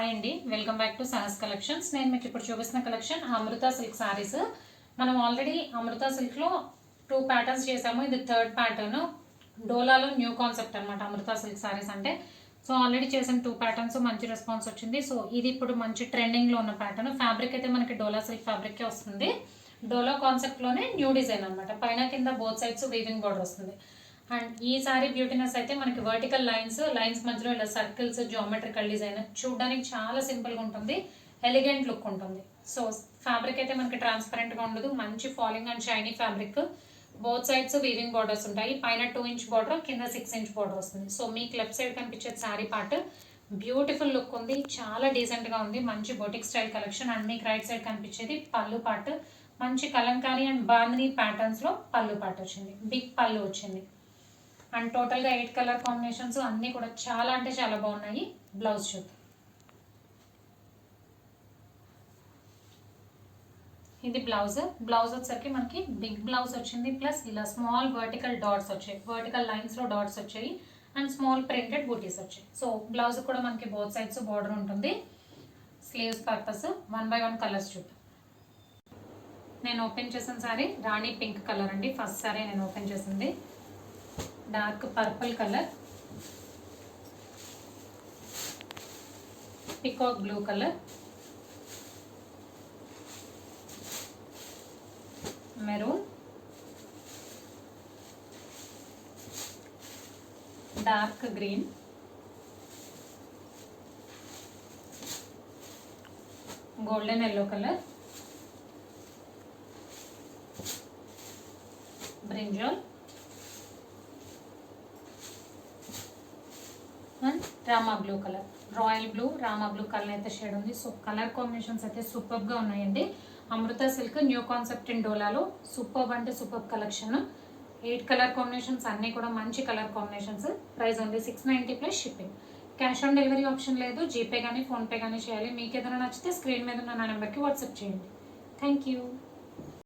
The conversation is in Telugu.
హాయ్ అండి, welcome back to Sahas collections. నేను మీకు ఇప్పుడు చూపిస్తున్న కలెక్షన్ అమృత సిల్క్ సారీస్. మనం ఆల్రెడీ అమృత సిల్క్లో 2 ప్యాటర్న్స్ చేసాము. ఇది 3rd ప్యాటర్న్. డోలాలో న్యూ కాన్సెప్ట్ అనమాట అమృత సిల్క్ సారీస్ అంటే. సో ఆల్రెడీ చేసిన 2 ప్యాటర్న్స్ మంచి రెస్పాన్స్ వచ్చింది. సో ఇది ఇప్పుడు మంచి ట్రెండింగ్లో ఉన్న ప్యాటర్న్. ఫ్యాబ్రిక్ అయితే మనకి డోలా సిల్క్ ఫ్యాబ్రికే వస్తుంది. డోలా కాన్సెప్ట్లోనే న్యూ డిజైన్ అనమాట. పైన కింద బోత్ సైడ్స్ వీవింగ్ బోర్డర్ వస్తుంది. అండ్ ఈ సారీ బ్యూటీనెస్ అయితే మనకి వర్టికల్ లైన్స్ మధ్యలో ఇలా సర్కిల్స్, జియోమెట్రికల్ డిజైన్ చూడడానికి చాలా సింపుల్గా ఉంటుంది, ఎలిగెంట్ లుక్ ఉంటుంది. సో ఫ్యాబ్రిక్ అయితే మనకి ట్రాన్స్పరెంట్గా ఉండదు, మంచి falling and shiny fabric. Both sides weaving borders ఉంటాయి. పైన 2 ఇంచ్ బార్డర్, కింద 6 ఇంచ్ బార్డర్ వస్తుంది. సో మీకు లెఫ్ట్ సైడ్ కనిపించే శారీ పార్ట్ బ్యూటిఫుల్ లుక్ ఉంది, చాలా డీసెంట్గా ఉంది, మంచి బొటిక్ స్టైల్ కలెక్షన్. అండ్ మీకు రైట్ సైడ్ కనిపించేది పళ్ళు పార్ట్. మంచి కలంకారీ అండ్ బాందిని ప్యాటర్న్స్లో పళ్ళు పార్ట్ వచ్చింది, బిగ్ పళ్ళు వచ్చింది. అండ్ టోటల్గా 8 కలర్ కాంబినేషన్స్ అన్నీ కూడా చాలా అంటే చాలా బాగున్నాయి. బ్లౌజ్ చూద్దాం. ఇది బ్లౌజ్ వచ్చేసరికి మనకి బిగ్ బ్లౌజ్ వచ్చింది, ప్లస్ ఇలా స్మాల్ వర్టికల్ డాట్స్ వచ్చాయి, వర్టికల్ లైన్స్లో డాట్స్ వచ్చాయి అండ్ స్మాల్ ప్రింటెడ్ బూటీస్ వచ్చాయి. సో బ్లౌజ్ కూడా మనకి బోత్ సైడ్స్ బార్డర్ ఉంటుంది. స్లీవ్స్ పర్పస్ 1 by 1 కలర్స్ చూద్దాం. నేను ఓపెన్ చేసిన సారీ రాణి పింక్ కలర్ అండి. ఫస్ట్ సారీ నేను ఓపెన్ చేసింది dark purple colour, peacock blue colour, maroon, dark green, golden yellow colour, brinjal and Rama blue colour. Royal blue, Rama blue colour అయితే షేడ్ ఉంది. సో కలర్ కాంబినేషన్స్ అయితే సూపర్గా ఉన్నాయండి. Amrutha silk new concept in డోలాలో సూపర్ అంటే సూపర్ కలెక్షన్. 8 కలర్ కాంబినేషన్స్ అన్నీ కూడా మంచి colour combinations. Price only 690 plus shipping. Cash on delivery option లేదు, జీపే కానీ ఫోన్పే కానీ చేయాలి. మీకు ఏదైనా నచ్చితే స్క్రీన్ మీద ఉన్న నా నెంబర్కి వాట్సాప్ చేయండి. Thank you.